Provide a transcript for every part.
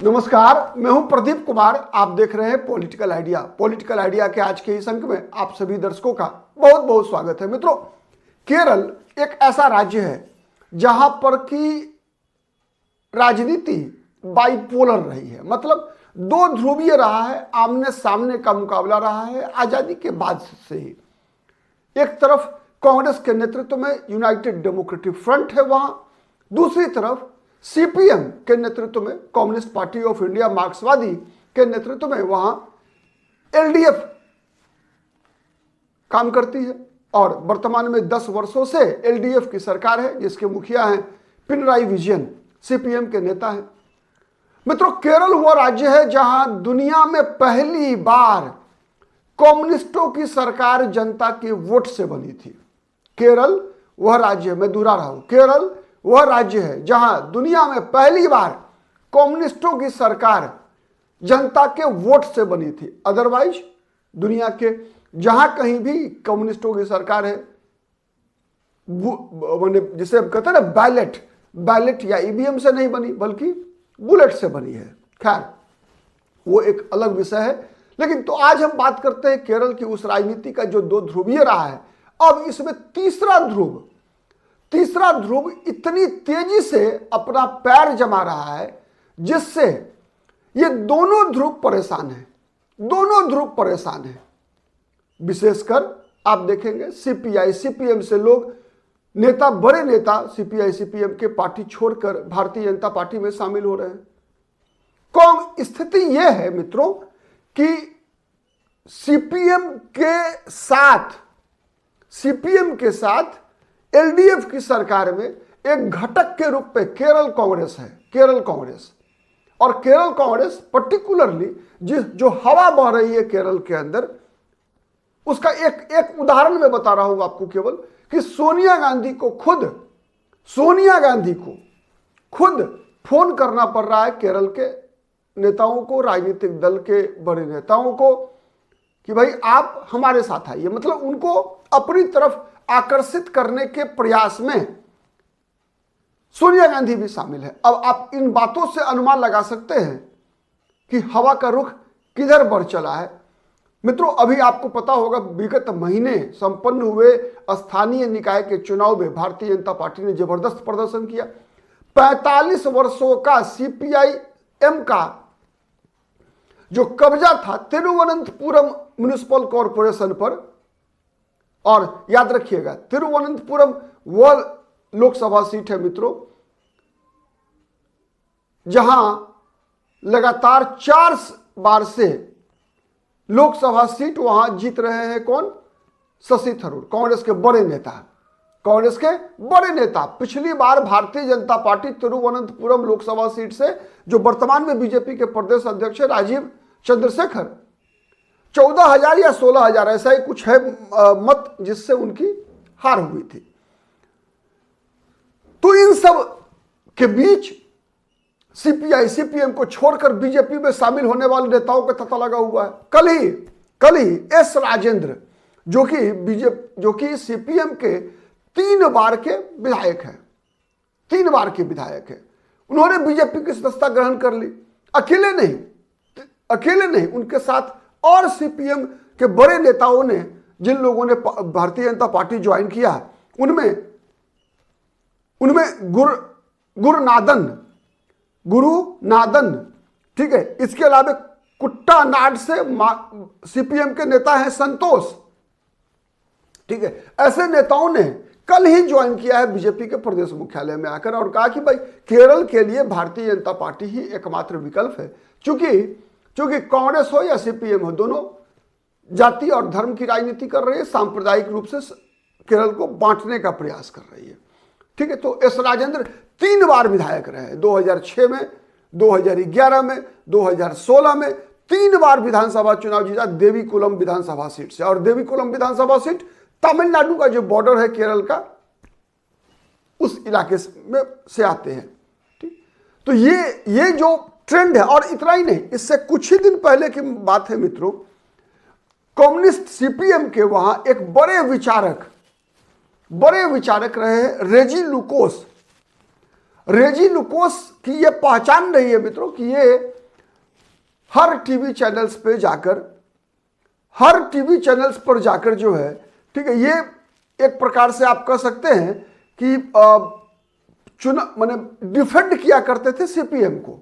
नमस्कार, मैं हूं प्रदीप कुमार। आप देख रहे हैं पॉलिटिकल आइडिया। पॉलिटिकल आइडिया के आज के इस अंक में आप सभी दर्शकों का बहुत बहुत स्वागत है। मित्रों, केरल एक ऐसा राज्य है जहां पर की राजनीति बाइपोलर रही है, मतलब दो ध्रुवीय रहा है, आमने सामने का मुकाबला रहा है आजादी के बाद से ही। एक तरफ कांग्रेस के नेतृत्व में यूनाइटेड डेमोक्रेटिक फ्रंट है, वहां दूसरी तरफ सीपीएम के नेतृत्व में कम्युनिस्ट पार्टी ऑफ इंडिया मार्क्सवादी के नेतृत्व में वहां एलडीएफ काम करती है और वर्तमान में 10 वर्षों से एलडीएफ की सरकार है, जिसके मुखिया हैं पिनराई विजयन, सीपीएम के नेता हैं। मित्रों, केरल वह राज्य है जहां दुनिया में पहली बार कम्युनिस्टों की सरकार जनता के वोट से बनी थी। केरल वह राज्य है, मैं दोहरा रहा हूं, केरल वह राज्य है जहां दुनिया में पहली बार कम्युनिस्टों की सरकार जनता के वोट से बनी थी। अदरवाइज दुनिया के जहां कहीं भी कम्युनिस्टों की सरकार है, जिसे हम कहते हैं ना बैलेट या ईवीएम से नहीं बनी, बल्कि बुलेट से बनी है। खैर, वो एक अलग विषय है। लेकिन तो आज हम बात करते हैं केरल की उस राजनीति का जो दो ध्रुवीय रहा है। अब इसमें तीसरा ध्रुव इतनी तेजी से अपना पैर जमा रहा है, जिससे ये दोनों ध्रुव परेशान हैं। विशेषकर आप देखेंगे सीपीआई सीपीएम से लोग बड़े नेता सीपीआई सीपीएम के पार्टी छोड़कर भारतीय जनता पार्टी में शामिल हो रहे हैं। कौन स्थिति यह है मित्रों कि सीपीएम के साथ एलडीएफ की सरकार में एक घटक के रूप में केरल कांग्रेस है। केरल कांग्रेस पर्टिकुलरली जो हवा बह रही है केरल के अंदर, उसका एक उदाहरण मैं बता रहा हूं आपको केवल, कि सोनिया गांधी को खुद फोन करना पड़ रहा है केरल के नेताओं को, राजनीतिक दल के बड़े नेताओं को, कि भाई आप हमारे साथ आइए। मतलब उनको अपनी तरफ आकर्षित करने के प्रयास में सोनिया गांधी भी शामिल है। अब आप इन बातों से अनुमान लगा सकते हैं कि हवा का रुख किधर बढ़ चला है। मित्रों, अभी आपको पता होगा विगत महीने संपन्न हुए स्थानीय निकाय के चुनाव में भारतीय जनता पार्टी ने जबरदस्त प्रदर्शन किया। 45 वर्षों का सीपीआईएम का जो कब्जा था तिरुवनंतपुरम म्युनिसिपल कॉरपोरेशन पर, और याद रखिएगा तिरुवनंतपुरम वह लोकसभा सीट है मित्रों जहां लगातार 4 बार से लोकसभा सीट वहां जीत रहे हैं। कौन? शशि थरूर, कांग्रेस के बड़े नेता। पिछली बार भारतीय जनता पार्टी तिरुवनंतपुरम लोकसभा सीट से, जो वर्तमान में बीजेपी के प्रदेश अध्यक्ष राजीव चंद्रशेखर, 14,000 या 16,000 ऐसा ही कुछ है मत जिससे उनकी हार हुई थी। तो इन सब के बीच सीपीआई सीपीएम को छोड़कर बीजेपी में शामिल होने वाले नेताओं का पता लगा हुआ है। कल ही एस राजेंद्र, जो कि सीपीएम के 3 बार के विधायक हैं, उन्होंने बीजेपी की सदस्यता ग्रहण कर ली। अकेले नहीं, उनके साथ और सीपीएम के बड़े नेताओं ने, जिन लोगों ने भारतीय जनता पार्टी ज्वाइन किया, उनमें गुरुनादन, ठीक है। इसके अलावा कुट्टानाड से सीपीएम के नेता हैं संतोष, ठीक है। ऐसे नेताओं ने कल ही ज्वाइन किया है बीजेपी के प्रदेश मुख्यालय में आकर और कहा कि भाई केरल के लिए भारतीय जनता पार्टी ही एकमात्र विकल्प है। चूंकि कांग्रेस हो या सीपीएम हो, दोनों जाति और धर्म की राजनीति कर रही है, सांप्रदायिक रूप से केरल को बांटने का प्रयास कर रही है, ठीक है। तो एस राजेंद्र 3 बार विधायक रहे, 2006 में, 2011 में, 2016 में 3 बार विधानसभा चुनाव जीता देवीकुलम विधानसभा सीट से। और देवीकुलम विधानसभा सीट तमिलनाडु का जो बॉर्डर है केरल का, उस इलाके में से आते हैं, ठीक। तो ये जो ट्रेंड है, और इतना ही नहीं, इससे कुछ ही दिन पहले की बात है मित्रों, कम्युनिस्ट सीपीएम के वहां एक बड़े विचारक रहे हैं रेजी लुकोस की ये पहचान रही है मित्रों कि ये हर टीवी चैनल्स पे जाकर, हर टीवी चैनल्स पर जाकर जो है, ठीक है, ये एक प्रकार से आप कह सकते हैं कि माने डिफेंड किया करते थे सीपीएम को,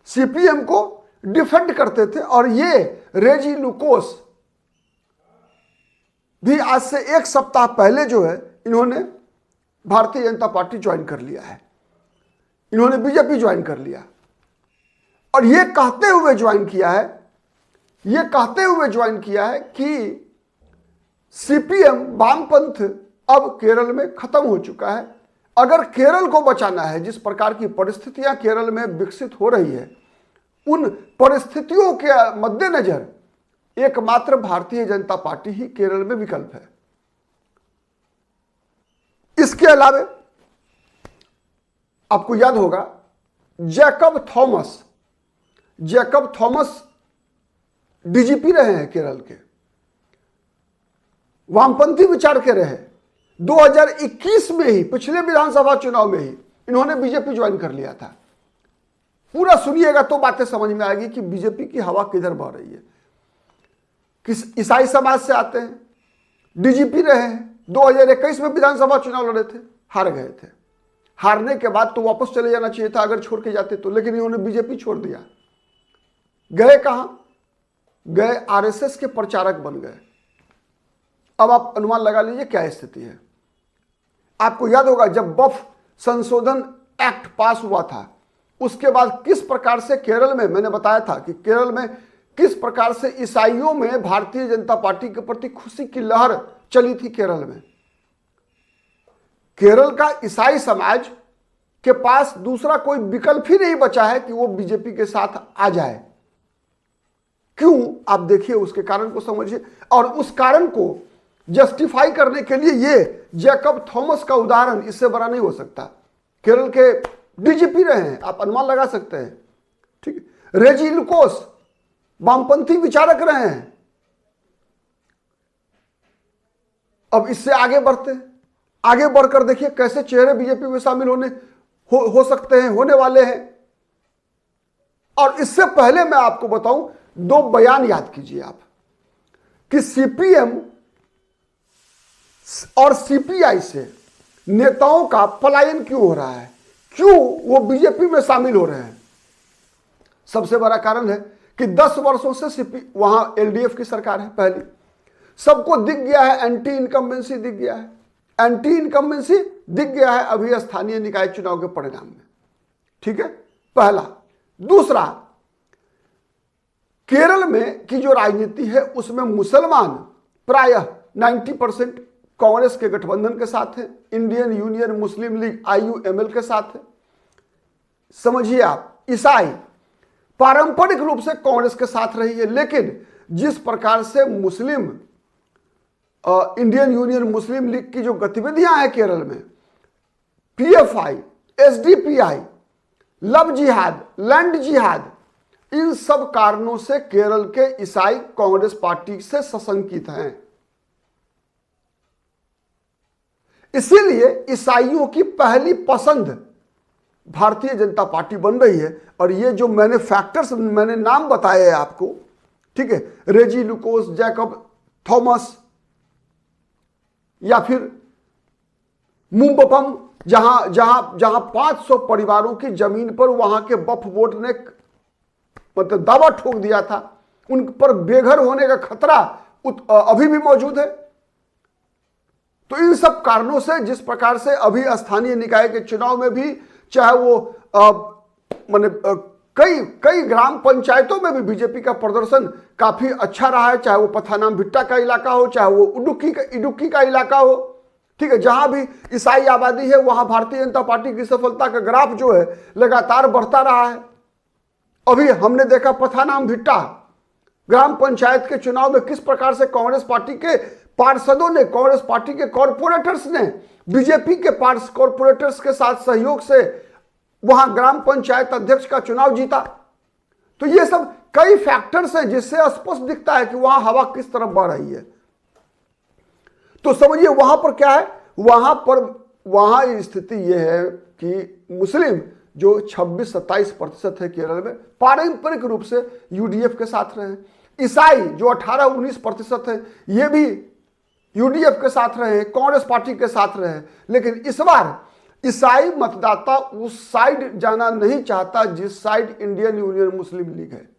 सीपीएम को डिफेंड करते थे। और ये रेजी लुकोस भी आज से एक सप्ताह पहले जो है इन्होंने भारतीय जनता पार्टी ज्वाइन कर लिया है, इन्होंने बीजेपी ज्वाइन कर लिया। और ये कहते हुए ज्वाइन किया है, ये कहते हुए ज्वाइन किया है कि सीपीएम वामपंथ अब केरल में खत्म हो चुका है। अगर केरल को बचाना है, जिस प्रकार की परिस्थितियां केरल में विकसित हो रही है, उन परिस्थितियों के मद्देनजर एकमात्र भारतीय जनता पार्टी ही केरल में विकल्प है। इसके अलावा आपको याद होगा जैकब थॉमस डीजीपी रहे हैं केरल के, वामपंथी विचार के रहे। 2021 में ही, पिछले विधानसभा चुनाव में ही इन्होंने बीजेपी ज्वाइन कर लिया था। पूरा सुनिएगा तो बातें समझ में आएगी कि बीजेपी की हवा किधर बह रही है। किस ईसाई समाज से आते हैं, डीजीपी रहे हैं, 2021 में विधानसभा चुनाव लड़े थे, हार गए थे। हारने के बाद तो वापस चले जाना चाहिए था अगर छोड़ के जाते तो, लेकिन इन्होंने बीजेपी छोड़ दिया। गए कहां? गए आरएसएस के प्रचारक बन गए। अब आप अनुमान लगा लीजिए क्या स्थिति है। आपको याद होगा जब वक्फ संशोधन एक्ट पास हुआ था, उसके बाद किस प्रकार से केरल में, मैंने बताया था कि केरल में किस प्रकार से ईसाइयों में भारतीय जनता पार्टी के प्रति खुशी की लहर चली थी केरल में। केरल का ईसाई समाज के पास दूसरा कोई विकल्प ही नहीं बचा है कि वो बीजेपी के साथ आ जाए। क्यों? आप देखिए, उसके कारण को समझिए। और उस कारण को जस्टिफाई करने के लिए ये जैकब थॉमस का उदाहरण इससे बड़ा नहीं हो सकता। केरल के डीजीपी रहे हैं, आप अनुमान लगा सकते हैं, ठीक है। रेजी लुकोस वामपंथी विचारक रहे हैं। अब इससे आगे बढ़ते हैं, आगे बढ़कर देखिए कैसे चेहरे बीजेपी में शामिल हो सकते हैं, होने वाले हैं। और इससे पहले मैं आपको बताऊं, दो बयान याद कीजिए आप कि सीपीएम और सीपीआई से नेताओं का पलायन क्यों हो रहा है, क्यों वो बीजेपी में शामिल हो रहे हैं। सबसे बड़ा कारण है कि 10 वर्षों से वहां एलडीएफ की सरकार है। पहली सबको दिख गया है, एंटी इनकम्बेंसी दिख गया है, एंटी इनकम्बेंसी दिख गया है अभी स्थानीय निकाय चुनाव के परिणाम में, ठीक है, पहला। दूसरा, केरल में की जो राजनीति है उसमें मुसलमान प्रायः 90% कांग्रेस के गठबंधन के साथ है, Indian Union Muslim league IUML के साथ है। समझिए आप, ईसाई पारंपरिक रूप से कांग्रेस के साथ रही है, लेकिन जिस प्रकार से मुस्लिम इंडियन यूनियन मुस्लिम लीग की जो गतिविधियां हैं केरल में, PFI, SDPI, लव जिहाद, लैंड जिहाद, इन सब कारणों से केरल के ईसाई कांग्रेस पार्टी से सशंकित हैं। इसीलिए ईसाइयों की पहली पसंद भारतीय जनता पार्टी बन रही है। और ये जो मैंने फैक्टर्स, मैंने नाम बताए हैं आपको, ठीक है, रेजी लुकोस, जैकब थॉमस, या फिर मुंबपम, जहां 500 परिवारों की जमीन पर वहां के वक्फ बोर्ड ने मतलब दावा ठोक दिया था, उन पर बेघर होने का खतरा अभी भी मौजूद है। तो इन सब कारणों से जिस प्रकार से अभी स्थानीय निकाय के चुनाव में भी, चाहे वो कई ग्राम पंचायतों में भी बीजेपी का प्रदर्शन काफी अच्छा रहा है, चाहे वो पथानामथिट्टा का इलाका हो, चाहे वो इडुक्की का इलाका हो, ठीक है, जहां भी ईसाई आबादी है वहां भारतीय जनता पार्टी की सफलता का ग्राफ जो है लगातार बढ़ता रहा है। अभी हमने देखा पथानामथिट्टा ग्राम पंचायत के चुनाव में किस प्रकार से कांग्रेस पार्टी के पार्षदों ने, कांग्रेस पार्टी के कॉर्पोरेटर्स ने बीजेपी के कॉर्पोरेटर्स के साथ सहयोग से वहां ग्राम पंचायत अध्यक्ष का चुनाव जीता। तो ये सब कई फैक्टर्स हैं जिससे स्पष्ट दिखता है कि वहां हवा किस तरफ बढ़ रही है। तो समझिए वहां पर क्या है, वहां स्थिति यह है कि मुस्लिम जो 26-27% है केरल में, पारंपरिक रूप से यूडीएफ के साथ रहे हैं। ईसाई जो 18-19% है, ये भी यूडीएफ के साथ रहे हैं, कांग्रेस पार्टी के साथ रहे हैं। लेकिन इस बार ईसाई मतदाता उस साइड जाना नहीं चाहता जिस side Indian Union Muslim league है।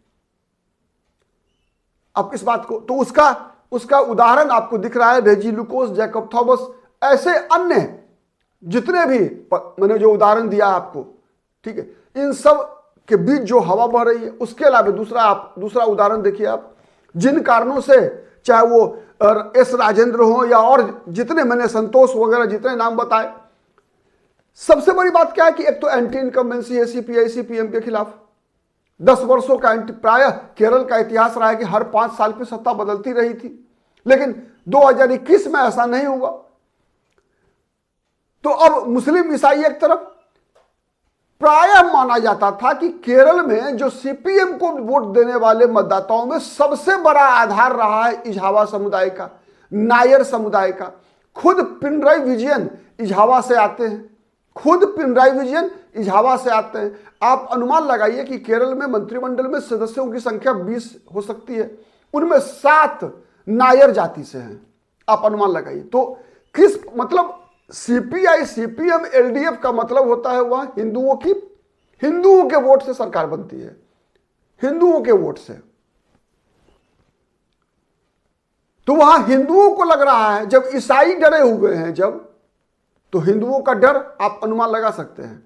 अब इस बात को तो उसका उदाहरण आपको दिख रहा है, रेजी लुकोस, जैकब थॉमस, ऐसे अन्य जितने भी मैंने जो उदाहरण दिया आपको, ठीक है, इन सब के बीच जो हवा बह रही है। उसके अलावा दूसरा उदाहरण देखिए आप, जिन कारणों से चाहे वो एस राजेंद्र हो या और जितने मैंने संतोष वगैरह जितने नाम बताए, सबसे बड़ी बात क्या है कि एक तो एंटी इनकम्बेंसी है सीपीआई सीपीएम के खिलाफ। 10 वर्षों का प्रायः केरल का इतिहास रहा है कि हर 5 साल पे सत्ता बदलती रही थी, लेकिन 2021 में ऐसा नहीं हुआ। तो अब मुस्लिम ईसाई एक तरफ, प्रायः माना जाता था कि केरल में जो सीपीएम को वोट देने वाले मतदाताओं में सबसे बड़ा आधार रहा है इझावा समुदाय का, नायर समुदाय का। खुद पिनराई विजयन इझावा से आते हैं, आप अनुमान लगाइए कि केरल में मंत्रिमंडल में सदस्यों की संख्या 20 हो सकती है, उनमें 7 नायर जाति से हैं। आप अनुमान लगाइए। तो किस मतलब सीपीआई सीपीएम एलडीएफ का मतलब होता है वहां हिंदुओं के वोट से सरकार बनती है, हिंदुओं के वोट से। तो वहां हिंदुओं को लग रहा है, जब ईसाई डरे हुए हैं तो हिंदुओं का डर आप अनुमान लगा सकते हैं।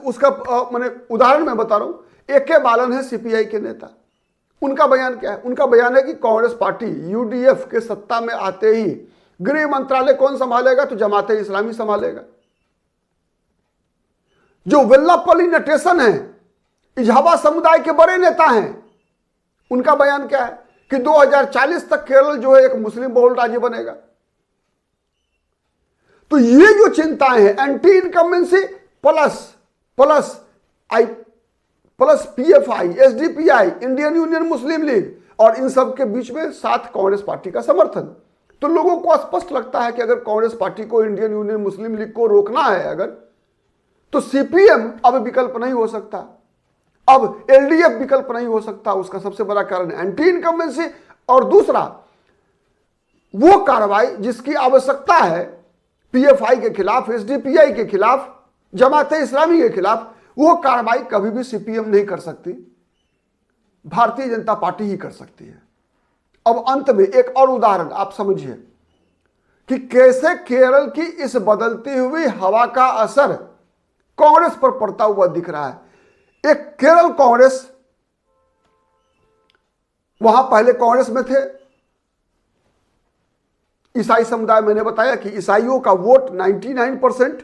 उसका मैंने उदाहरण मैं बता रहा हूं। AK बालन है सीपीआई के नेता, उनका बयान क्या है? उनका बयान है कि कांग्रेस पार्टी यूडीएफ के सत्ता में आते ही गृह मंत्रालय कौन संभालेगा? तो जमाते इस्लामी संभालेगा। जो वेल्लापल्ली नटेशन है, इझावा समुदाय के बड़े नेता हैं, उनका बयान क्या है कि 2040 तक केरल जो है एक मुस्लिम बहुल राज्य बनेगा। तो ये जो चिंताएं हैं, anti incumbency plus PFI, SDPI, Indian Union Muslim League, और इन सब के बीच में साथ कांग्रेस पार्टी का समर्थन। तो लोगों को स्पष्ट लगता है कि अगर कांग्रेस पार्टी को इंडियन यूनियन मुस्लिम लीग को रोकना है अगर, तो सीपीएम अब विकल्प नहीं हो सकता, अब एलडीएफ विकल्प नहीं हो सकता। उसका सबसे बड़ा कारण है एंटी इनकम्बेंसी, और दूसरा वो कार्रवाई जिसकी आवश्यकता है PFI के खिलाफ, SDPI के खिलाफ, जमाते इस्लामी के खिलाफ, वो कार्रवाई कभी भी सीपीएम नहीं कर सकती, भारतीय जनता पार्टी ही कर सकती है। अब अंत में एक और उदाहरण आप समझिए कि कैसे केरल की इस बदलती हुई हवा का असर कांग्रेस पर पड़ता हुआ दिख रहा है। एक केरल कांग्रेस, वहां पहले कांग्रेस में थे ईसाई समुदाय। मैंने बताया कि ईसाइयों का वोट 99%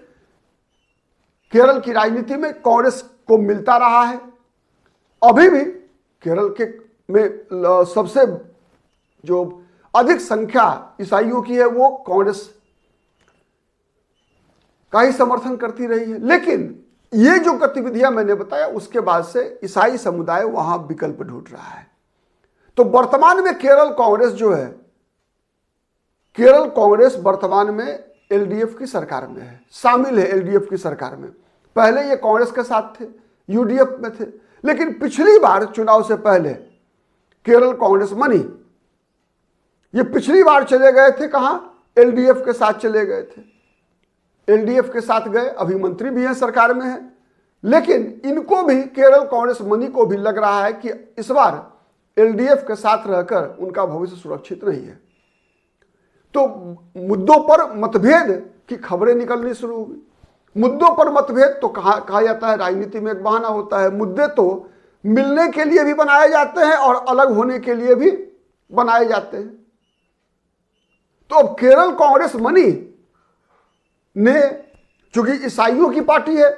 केरल की राजनीति में कांग्रेस को मिलता रहा है। अभी भी केरल के में सबसे जो अधिक संख्या ईसाइयों की है वो कांग्रेस का ही समर्थन करती रही है। लेकिन ये जो गतिविधियां मैंने बताया, उसके बाद से ईसाई समुदाय वहां विकल्प ढूंढ रहा है। तो वर्तमान में केरल कांग्रेस जो है, केरल कांग्रेस वर्तमान में एलडीएफ की सरकार में है, शामिल है एलडीएफ की सरकार में। पहले ये कांग्रेस के साथ थे, यूडीएफ में थे, लेकिन पिछली बार चुनाव से पहले केरल कांग्रेस मनी, ये पिछली बार चले गए थे कहां? एलडीएफ के साथ चले गए थे, एलडीएफ के साथ गए, अभी मंत्री भी हैं, सरकार में है। लेकिन इनको भी, केरल कांग्रेस मनी को भी लग रहा है कि इस बार एलडीएफ के साथ रहकर उनका भविष्य सुरक्षित नहीं है। तो मुद्दों पर मतभेद की खबरें निकलनी शुरू हुई। मुद्दों पर मतभेद तो कहा जाता है, राजनीति में एक बहाना होता है। मुद्दे तो मिलने के लिए भी बनाए जाते हैं और अलग होने के लिए भी बनाए जाते हैं। तो अब केरल कांग्रेस मनी ने, चूंकि ईसाइयों की पार्टी है,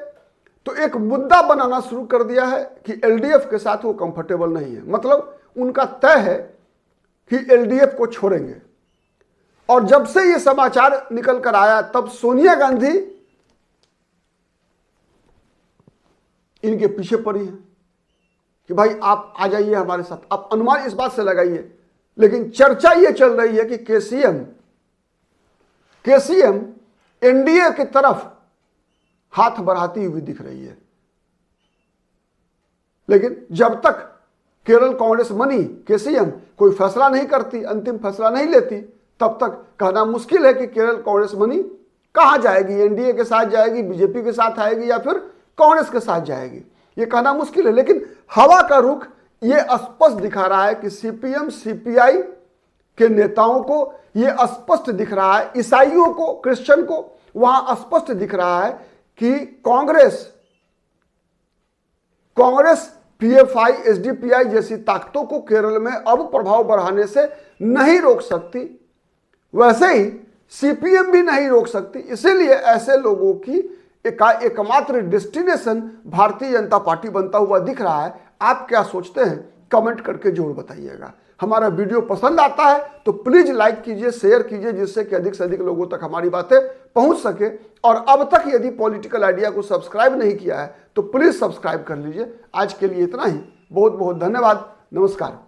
तो एक मुद्दा बनाना शुरू कर दिया है कि एलडीएफ के साथ वो कंफर्टेबल नहीं है। मतलब उनका तय है कि एलडीएफ को छोड़ेंगे। और जब से ये समाचार निकल कर आया, तब सोनिया गांधी इनके पीछे पड़ी है कि भाई आप आ जाइए हमारे साथ। आप अनुमान इस बात से लगाइए, लेकिन चर्चा ये चल रही है कि केसीएम एनडीए की तरफ हाथ बढ़ाती हुई दिख रही है। लेकिन जब तक केरल कांग्रेस मनी केसीएम कोई फैसला नहीं करती, अंतिम फैसला नहीं लेती, तब तक कहना मुश्किल है कि केरल कांग्रेस मनी कहां जाएगी, एनडीए के साथ जाएगी, बीजेपी के साथ आएगी या फिर कांग्रेस के साथ जाएगी, ये कहना मुश्किल है। लेकिन हवा का रुख ये स्पष्ट दिखा रहा है कि सीपीएम सीपीआई के नेताओं को ये स्पष्ट दिख रहा है, ईसाइयों को, क्रिश्चियन को वहां स्पष्ट दिख रहा है कि कांग्रेस पीएफआई एसडीपीआई जैसी ताकतों को केरल में अब प्रभाव बढ़ाने से नहीं रोक सकती, वैसे ही सीपीएम भी नहीं रोक सकती। इसीलिए ऐसे लोगों की एकमात्र डेस्टिनेशन भारतीय जनता पार्टी बनता हुआ दिख रहा है। आप क्या सोचते हैं, कमेंट करके जरूर बताइएगा। हमारा वीडियो पसंद आता है तो प्लीज लाइक कीजिए, शेयर कीजिए, जिससे कि अधिक से अधिक लोगों तक हमारी बातें पहुंच सके। और अब तक यदि पॉलिटिकल आइडिया को सब्सक्राइब नहीं किया है तो प्लीज सब्सक्राइब कर लीजिए। आज के लिए इतना ही, बहुत बहुत धन्यवाद, नमस्कार।